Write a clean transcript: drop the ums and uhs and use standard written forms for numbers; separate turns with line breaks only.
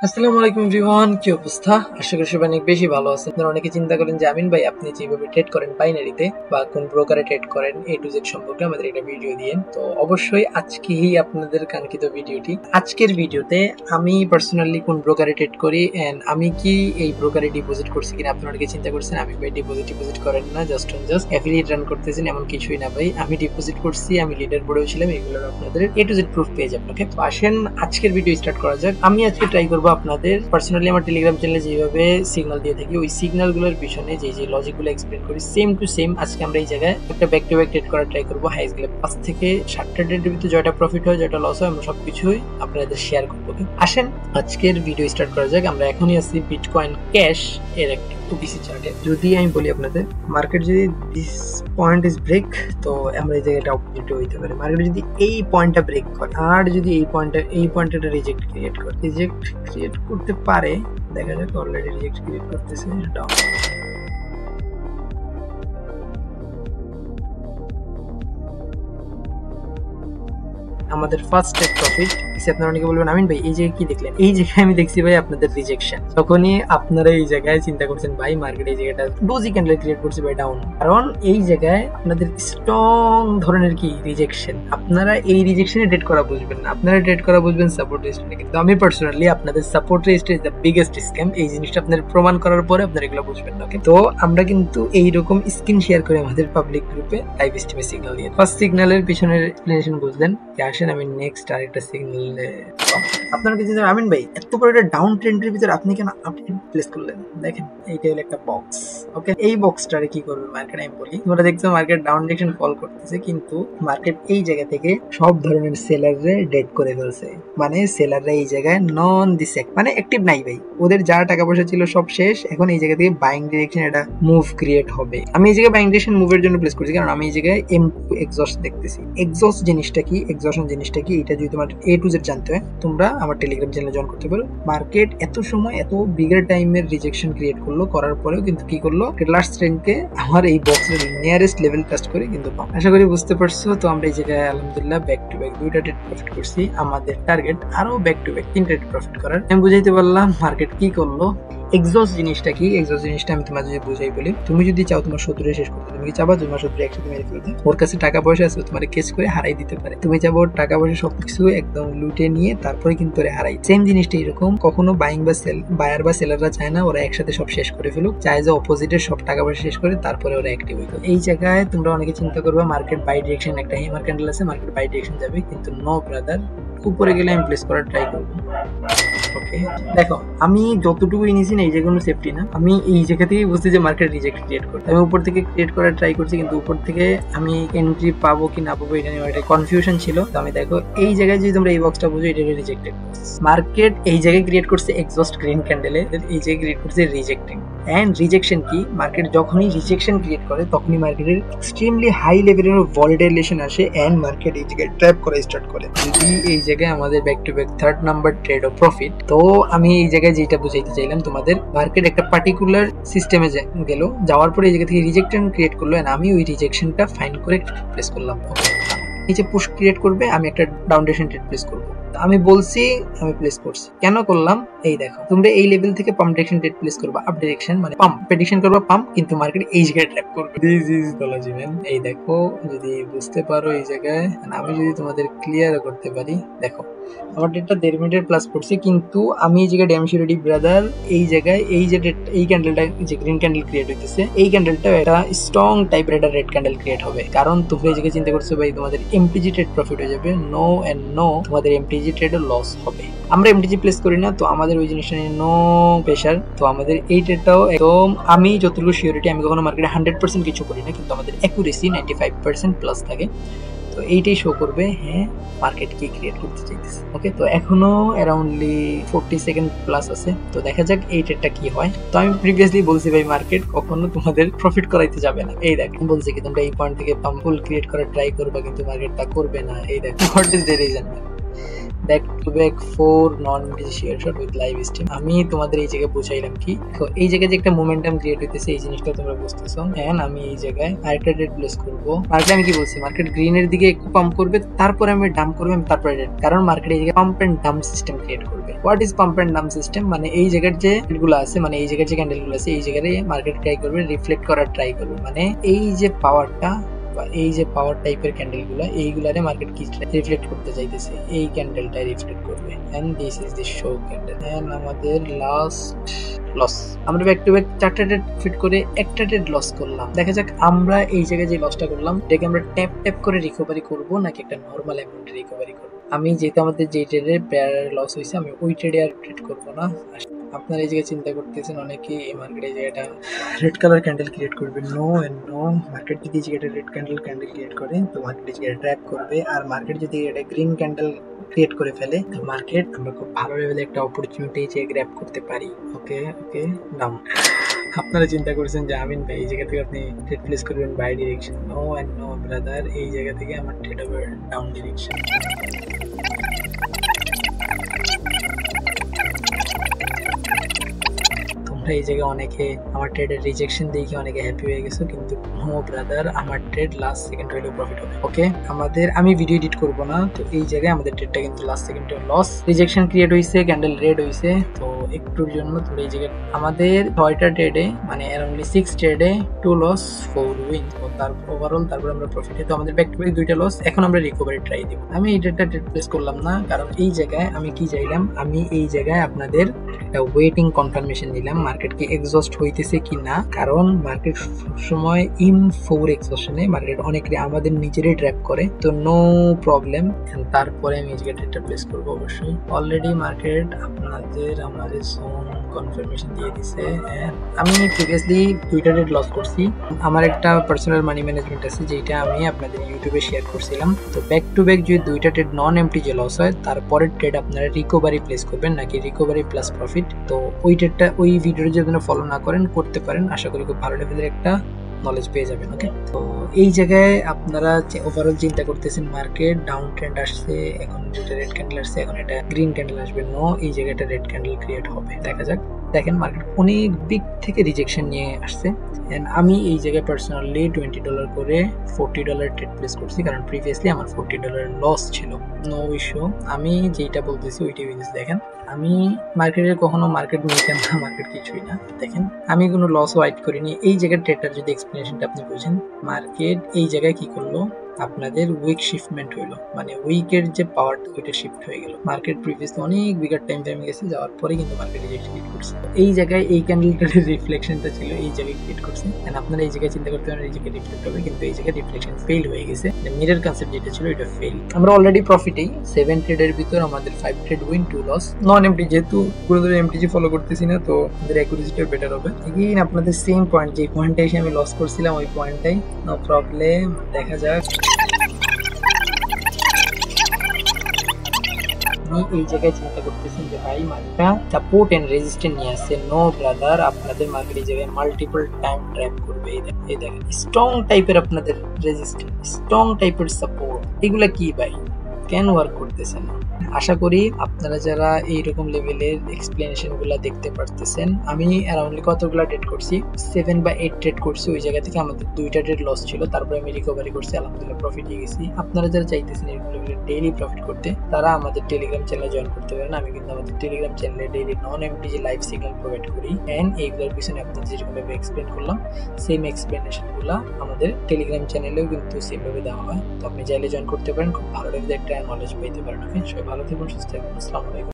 আসসালামু আলাইকুম এভরিওয়ান, কি অবস্থা? আশা করি সবাই অনেক বেশি ভালো আছেন। আপনারা অনেকে চিন্তা করেন যে আমিন ভাই আপনি যেভাবে ট্রেড করেন বাইনারিতে বা কোন ব্রোকারে ট্রেড করেন A to Z সম্পর্কে আমাদের একটা ভিডিও দিয়েন। তো অবশ্যই আজকেই আপনাদের কাঙ্ক্ষিত ভিডিওটি। আজকের ভিডিওতে আমি পার্সোনালি কোন ব্রোকারে ট্রেড করি এন্ড আমি কি এই ব্রোকারে ডিপোজিট করছি কিনা আপনারা অনেকে চিন্তা করছেন আমি ভাই ডিপোজিট করেন না, জাস্ট অ্যাফিলিয়েট রান করতেছেন, এমন কিছুই না ভাই। আমি ডিপোজিট করছি, আমি লিডার বোর্ডেও ছিলাম, এগুলোর আপনাদের A to Z প্রুফ পেয়ে যাবেন। ওকে, তো আসেন আজকের ভিডিও স্টার্ট করা যাক। আমি আজকে ট্রাই করবো আপনাদের পার্সোনালি আমার টেলিগ্রাম চ্যানেলে যেভাবে সিগন্যাল দিয়ে থাকি ওই সিগন্যাল গুলোর পিছনে যে লজিক গুলো এক্সপ্লেন করি সেম টু সেম আজকে আমরা এই জায়গায় একটা ব্যাক টু ব্যাক ট্রেড করার ট্রাই করবো। হাইস্ট গেলে 5 থেকে 7টা ট্রেডের ভিতরে যেটা প্রফিট হয় যেটা লস হয় আমরা সবকিছুই আপনাদের শেয়ার করবো। আসেন আজকের ভিডিও স্টার্ট করা যাক। আমরা এখনই আছি বিটকয়েন ক্যাশ এর একটা ওবিসি চার্টে। যদি আমি বলি আপনাদের মার্কেট যদি দিস পয়েন্ট ইজ ব্রেক, তো আমরা এই জায়গাটা অপোজিট হইতে পারে। মার্কেট যদি এই পয়েন্টটা ব্রেক করে আর যদি এই পয়েন্টটা রিজেক্ট ক্রিয়েট করতে পারে, দেখা যাক। অলরেডি রিজেক্ট ক্রিয়েট করতেছে, ডাউন। আমাদের ফার্স্ট ট্রেড প্রফিট। আপনারা অনেকে বলবেন আমিন ভাই এই জায়গায় কি দেখলেন? এই জায়গায় আমি দেখছি ভাই আপনাদের রিজেকশন। তখনই আপনারা এই জায়গায় চিন্তা করছেন ভাই মার্কেট এই জায়গাটা ডোজি ক্যান্ডেল ক্রিয়েট করছে ভাই ডাউন, কারণ এই জায়গায় আপনাদের স্ট্রং ধরনের কি রিজেকশন। আপনারা এই রিজেকশনে ট্রেড করা বুঝবেন না, আপনারা ট্রেড করা বুঝবেন সাপোর্ট রেজিস্ট্যান্সে। কিন্তু আমি পার্সোনালি আপনাদের support resistance is the biggest scam. এই জিনিসটা আপনাদের প্রমাণ করার পরে আপনারা এগুলো বুঝবেন না। ওকে, তো আমরা কিন্তু এইরকম স্ক্রিন শেয়ার করে আমাদের পাবলিক গ্রুপে লাইভ স্ট্রিমে সিগন্যাল দিয়ে ফার্স্ট সিগন্যালের পিছনের এক্সপ্লেনেশন বুঝলেন। আসেন আমি নেক্সট আরেকটা সিগন্যালে। আপনারা কি চিন্তা আমিন ভাই এত বড় একটা ডাউন ট্রেন্ডের ভিতরে আপনি কেন আপডেট প্লেস করলেন? দেখেন এইটা হলো একটা বক্স। ওকে, এই বক্সটারে কি করবে মার্কেট আমি বলি। তোমরা দেখছো মার্কেট ডাউন ডিরেকশন ফল করতেছে, কিন্তু মার্কেট এই জায়গা থেকে সব ধরনের সেলাররে ডেড করে ফেলছে। মানে সেলাররা এই জায়গায় নন দিছে, মানে অ্যাক্টিভ নাই ভাই। ওদের যা টাকা পয়সা ছিল সব শেষ। এখন এই জায়গা থেকে বাইং ডিরেকশন একটা মুভ ক্রিয়েট হবে। আমি এই জায়গায় বাইং ডিরেকশন মুভের জন্য প্লেস করছি, কারণ আমি এই জায়গায় M2 এক্সস্ট দেখতেছি। এক্সস্ট জিনিসটা কি, এক্সস্টন জিনিসটা কি, এটা যদি তোমার A to Z জানতে হয় তোমরা আমার টেলিগ্রাম চ্যানেলে জয়েন করতে পারো। মার্কেট এত সময় এত বিগার টাইমের রিজেকশন ক্রিয়েট করলো, করার পরেও কিন্তু কি করলো লাস্ট ট্রেন্ডকে আমার এই বক্সের নিয়ারেস্ট লেভেল টাচ করে কিন্তু পাম। আশা করি বুঝতে পারছো। তো আমরা এই জায়গায় আলহামদুলিল্লাহ ব্যাক টু ব্যাক 2টা ট্রেড প্রফিট করছি। আমাদের টার্গেট আরো ব্যাক টু ব্যাক 3টা ট্রেড প্রফিট করার। আমি বুঝাইতে পারলাম মার্কেট কি করলো। এক্সস্ট জিনিসটা কি, এক্সস্ট জিনিসটা আমি তোমার যদি বুঝাই বলি। তুমি যদি চাও তোমার শত্রুরে শেষ করতে, তুমি কি চাবা তোমার শত্রু একসাথে মেরে ফেলতে? ওর কাছে টাকা পয়সা আছে, তোমার কেস করে হারাই দিতে পারে। তুমি চাবো ওর টাকা পয়সা সবকিছু একদম লুটে নিয়ে তারপরে কিন্তু ওরে হারাই। সেম জিনিসটা এরকম, কখনো বাইং বা সেল বায়ার বা সেলাররা চায় না ওরা একসাথে সব শেষ করে ফেলুক, চায় যে অপোজিটের সব টাকা পয়সা শেষ করে তারপরে ওরা অ্যাক্টিভ হইতো। এই জায়গায় তোমরা অনেকে চিন্তা করবে মার্কেট বাই ডিরেকশন, একটা হেমার ক্যান্ডেল আছে মার্কেট বাই ডিরেকশন যাবে, কিন্তু নো ব্রাদার। উপরে গেলে আমি প্লেস করার ট্রাই করবো। ওকে, দেখো আমি যতটুকু নিয়েছি না এই যে কোনো সেফটি না। আমি এই জায়গা থেকে বুঝছি যে মার্কেট রিজেক্ট ক্রিয়েট করতে, আমি উপর থেকে ক্রিয়েট করার ট্রাই করছি, কিন্তু উপর থেকে আমি এন্ট্রি পাবো কি না পাবো এটা নিয়ে একটা কনফিউশন ছিল। তো আমি দেখো এই জায়গায় যদি তোমরা এই বক্সটা বুঝো, এটা রিজেক্টেড। মার্কেট এই জায়গায় ক্রিয়েট করছে এক্সস্ট গ্রিন ক্যান্ডেলে, এই জায়গায় ক্রিয়েট করছে রিজেক্টিং। এন্ড রিজেকশন কি, মার্কেট যখনই রিজেকশন ক্রিয়েট করে তখনই মার্কেটের এক্সট্রিমলি হাই লেভেলের ভলিটাইলেশন আসে এন্ড মার্কেট এই জায়গায় ট্র্যাপ করা স্টার্ট করে। যদি এই জায়গায় আমাদের back to back 3rd number trade of profit, তো আমি এই জায়গায় যেটা বুঝাইতে চাইলাম তোমাদের, মার্কেট একটা পার্টিকুলার সিস্টেমে গেল, যাওয়ার পরে এই জায়গা থেকে রিজেকশন ক্রিয়েট করলো এন্ড আমি ওই রিজেকশনটা ফাইন্ড করে প্লেস করলাম। নিচে পুশ ক্রিয়েট করবে, আমি একটা ডাউন ডিরেকশন ট্রেড প্লেস করব। আমি বলছি আমি প্লেস করছি, কেন করলাম এই দেখো। তোমরা এই লেভেল থেকে পাম্প ডিরেকশন ট্রেড প্লেস করবা, আপ ডিরেকশন মানে পাম্প প্রেডিকশন করবা পাম্প, কিন্তু মার্কেট এই জায়গায় ট্র্যাপ করবে। This is logic man. এই দেখো যদি বুঝতে পারো এই জায়গায়, আমি যদি তোমাদের ক্লিয়ার করতে পারি, দেখো আমার ডেটটা 1.5 মিনিটের প্লাস পড়ছে, কিন্তু আমি এই জায়গায় ড্যাম শিওরিটি ব্রাদার এই জায়গায় এই যে এই ক্যান্ডেলটা যে গ্রিন ক্যান্ডেল ক্রিয়েট হইতেছে, এই ক্যান্ডেলটা একটা স্ট্রং টাইপের একটা রেড ক্যান্ডেল ক্রিয়েট হবে। কারণ তোমরা এই জায়গায় চিন্তা করছো ভাই তোমাদের এমটিজি ট্রেড প্রফিট হয়ে যাবে, নো এন্ড নো, তোমাদের এমটিজি ট্রেডও লস হবে। আমরা এমটিজি প্লেস করি না, তো আমাদের ওই জিনিসটা নিয়ে নো প্রেশার। তো আমাদের এই ট্রেডটাও একদম, আমি যতটুকু শিওরিটি, আমি কখনো মার্কেটে 100% কিছু করি না, কিন্তু আমাদের অ্যাকুরেসি 95% প্লাস থাকে। তো এইটাই শো করবে হ্যাঁ মার্কেট কি ক্রিয়েট করতে চাইতেছে। ওকে, তো এখনো অ্যারাউন্ডলি 40 সেকেন্ড প্লাস আছে, তো দেখা যাক এই ট্রেডটা কি হয়। তো আমি প্রিভিয়াসলি বলছি ভাই মার্কেট কখনো তোমাদের প্রফিট করাইতে যাবে না। এই দেখ বলছি কি তোমরা এই পয়েন্ট থেকে পাম্পল ক্রিয়েট করার ট্রাই করবা, কিন্তু মার্কেট তা করবে না। এই দেখ what is the reason? Back to back 4 non share shot with live stream. আমি তোমাদের এই জায়গায় বুঝাইলাম কি, দেখো এই জায়গায় যে একটা মোমেন্টাম ক্রিয়েট হইতেছে এই জিনিসটা তোমরা বুঝতেছো। এন্ড আমি এই জায়গায় আরেকটা ট্রেড প্লেস করব। মার্কেট আমি কি বলছি, মার্কেট গ্রিনের দিকে একটু পাম্প করবে, তারপরে আমি ডাম্প করব, তারপরে রেড, কারণ মার্কেট এই জায়গায় pump and dump system create করবে। What is pump and dump system? মানে এই জায়গার যে গুলো আছে, মানে এই জায়গার যে ক্যান্ডেল গুলো আছে, এই জায়গায় মার্কেট ট্রাই করবে রিফ্লেক্ট করার ট্রাই করবে, মানে এই যে পাওয়ারটা, এই যে পাওয়ার টাইপের ক্যান্ডেল গুলা, এইগুলারে মার্কেট কি রিফ্লেক্ট করতে চাইতেছে, এই ক্যান্ডেলটাই রিফ্লেক্ট করবে। And this is the show candle. And আমাদের লাস্ট লস, আমরা ব্যাক টু ব্যাক 4টা ট্রেড ফিট করে একটা ট্রেড লস করলাম। দেখা যাক আমরা এই জায়গায় যে লসটা করলাম এটাকে আমরা ট্যাপ ট্যাপ করে রিকভারি করব নাকি একটা নরমাল অ্যামাউন্টে রিকভারি করব। আমি যেহেতু আমাদের যে ট্রেডে পেয়ার লস হয়েছে, আমি ওই ট্রেডে আর ট্রেড করব না। আপনারা এই জায়গায় চিন্তা করতেছেন অনেকে এই মার্কেটে এই জায়গাটা রেড কালার ক্যান্ডেল ক্রিয়েট করবে। নো এন্ড নো, মার্কেট যদি এই জায়গাটা রেড ক্যান্ডেল ক্রিয়েট করে তো মার্কেট এই জায়গাটা ট্র্যাপ করবে। আর মার্কেট যদি এটা গ্রিন ক্যান্ডেল ক্রিয়েট করে ফেলে তো মার্কেট আমরা খুব ভালো লেভেলে একটা অপরচুনিটি যে গ্র্যাব করতে পারি। ওকে ওকে নাম আপনারা চিন্তা করছেন যে আমিন ভাই এই জায়গা থেকে আপনি ট্রেড প্লেস করবেন by direction. No and no brother, এই জায়গা থেকে আমার ট্রেড হবে ডাউন ডিরেকশন। এই জায়গায় অনেকে আমার ট্রেডের রিজেকশন দেখে অনেকে হ্যাপি হয়ে গেছে, কিন্তু নো ব্রাদার, আমার ট্রেড লাস্ট সেকেন্ড হইলেও প্রফিট হবে। ওকে আমাদের, আমি ভিডিও এডিট করব না, তো এই জায়গায় আমাদের ট্রেডটা কিন্তু লাস্ট সেকেন্ডে লস, রিজেকশন ক্রিয়েট হইছে, ক্যান্ডেল রেড হইছে, তো একটুর জন্য তোমরা এই জায়গায় আমাদের 6টা ট্রেডে মানে অ্যারাউন্ডলি 6 ট্রেডে 2 লস 4 উইন, তো তার ওভারঅল তারপর আমরা প্রফিটে। তো আমাদের ব্যাক টু ব্যাক 2টা লস, এখন আমরা রিকভারি ট্রাই দিব। আমি এই ট্রেডটা ট্রেড প্লেস করলাম না, কারণ এই জায়গায় আমি কি চাইলাম, আমি এই জায়গায় আপনাদের একটা ওয়েটিং কনফার্মেশন নিলাম মার্কেট কি এক্সস্ট হইতেছে কি না, কারণ মার্কেট সবসময় ইন 4 এক্সস্টনে মার্কেট অনেক আমাদের নিজেরই ট্র্যাপ করে, তো নো প্রবলেম। তারপরে আমি এই জায়গায় ট্রেডটা প্লেস করব। অবশ্যই অলরেডি মার্কেট আপনাদের আমাদের জোন কনফার্মেশন দিয়ে দিছে। আমি প্রিভিয়াসলি 2টা ট্রেড লস করছি। আমার একটা পার্সোনাল মানি ম্যানেজমেন্ট আছে যেটা আমি আপনাদের ইউটিউবে শেয়ার করছিলাম। তো ব্যাক টু ব্যাক যদি 2টা ট্রেড নন এমটি যে লস হয়, তারপরের ট্রেড আপনারা রিকভারি প্লেস করবেন নাকি রিকভারি প্লাস প্রফিট। তো ওই ট্রেডটা, ওই ভিডিওটা যদি আপনারা ফলো না করেন করতে পারেন, আশা করি খুব ভালো লেভেলের একটা নলেজ পেয়ে যাবেন। ওকে, তো এই জায়গায় আপনারা ওভারঅল চিন্তা করতেছেন মার্কেট ডাউন ট্রেন্ড আসছে, এখন যেটা রেড ক্যান্ডেল আসছে, এখন এটা গ্রিন ক্যান্ডেল আসবে। নো, এই জায়গাটা রেড ক্যান্ডেল ক্রিয়েট হবে, দেখা যাক। দেখেন মার্কেট অনেক দিক থেকে রিজেকশন নিয়ে আসছে। এন্ড আমি এই জায়গায় পার্সোনালি $20 করে $40 ট্রেড প্লেস করছি, কারণ প্রিভিয়াসলি আমার $40 লস ছিল। নো ইস্যু, আমি যেটা বলতেছি ওইটাই বুঝেছি। দেখেন আমি মার্কেটের কখনো মার্কেট নিতাম না, মার্কেট কিছুই না। দেখেন আমি কোনো লস ওয়াইট করিনি। এই জায়গার ট্রেডটার যদি এক্সপ্লেনেশনটা আপনি বুঝেন, মার্কেট এই জায়গায় কি করলো, আপনাদের উইক শিফটমেন্ট হইলো, মানে উইকের যে পাওয়ারটা ওইটা শিফট হয়ে গেল। মার্কেট প্রিভিয়াসলি অনেক বিগার টাইম ফ্রেমে গেছে, যাওয়ার পরে কিন্তু মার্কেট রিজেকশন ক্রিয়েট করছে। এই জায়গায় এই ক্যান্ডেলটার রিফ্লেকশনটা ছিল এই জায়গায় ক্রিয়েট করছে। এন্ড আপনারা এই জায়গায় চিন্তা করতে পারেন এই জায়গায় রিফ্লেক্ট হবে, কিন্তু এই জায়গায় রিফ্লেকশন ফেল হয়ে গেছে। মিরর কনসেপ্ট যেটা ছিল এটা ফেল। আমরা অলরেডি প্রফিটেই, 7 ট্রেডের ভিতর আমাদের 5 trade win 2 loss. Non MT যেহেতু পুরো ধরে এমটিজি ফলো করতেছি না, তো আমাদের অ্যাকুরেসিটা বেটার হবে। এগেইন আপনাদের সেম পয়েন্ট, যে পয়েন্টটা এসে আমি লস করছিলাম ওই পয়েন্টটাই, নো প্রবলেম। দেখা যাক এই জায়গায় চিন্তা করতেছেন যে ভাই মার্কেটটা সাপোর্ট এন্ড রেজিস্ট্যান্স নিয়ে আসছে। নো ব্রাদার, আপনাদের মার্কেট এই জায়গায় মাল্টিপল টাইম ট্র্যাপ করবে। এই দেখেন স্ট্রং টাইপের আপনাদের রেজিস্ট্যান্স, স্ট্রং টাইপের সাপোর্ট, এগুলা কি ভাই কেন ওয়ার্ক করতেছে না? আশা করি আপনারা যারা এইরকম লেভেলের এক্সপ্লেনেশন গুলা দেখতে পারতেছেন। আমি অ্যারাউন্ডলি কতগুলা ট্রেড করছি, 7 বা 8 ট্রেড করছি। ওই জায়গা থেকে আমাদের 2টা ট্রেড লস ছিল, তারপরে আমি রিকভারি করছি, আলহামদুলিল্লাহ প্রফিটে গেছি। আপনারা যারা চাইতেছেন এরকম লেভেলের ডেইলি প্রফিট করতে, তারা আমাদের টেলিগ্রাম চ্যানেলে জয়েন করতে পারেন। আমি কিন্তু আমাদের টেলিগ্রাম চ্যানেলে ডেইলি নন এমটিজি লাইভ সিগন্যাল প্রোভাইড করি। এন্ড এইগুলোর পিছনে আপনাদের যেরকম ভাবে এক্সপ্লেন করলাম, সেম এক্সপ্লেনেশন গুলা আমাদের টেলিগ্রাম চ্যানেলেও কিন্তু সেম ভাবে দেওয়া হয়। তো আপনি চাইলে জয়েন করতে পারেন, খুব ভালো লেভেলের একটা নলেজ পেতে পারেন। ওকে, সবাই ভালো থাকুন, সুস্থ থাকুন, আসসালামু আলাইকুম।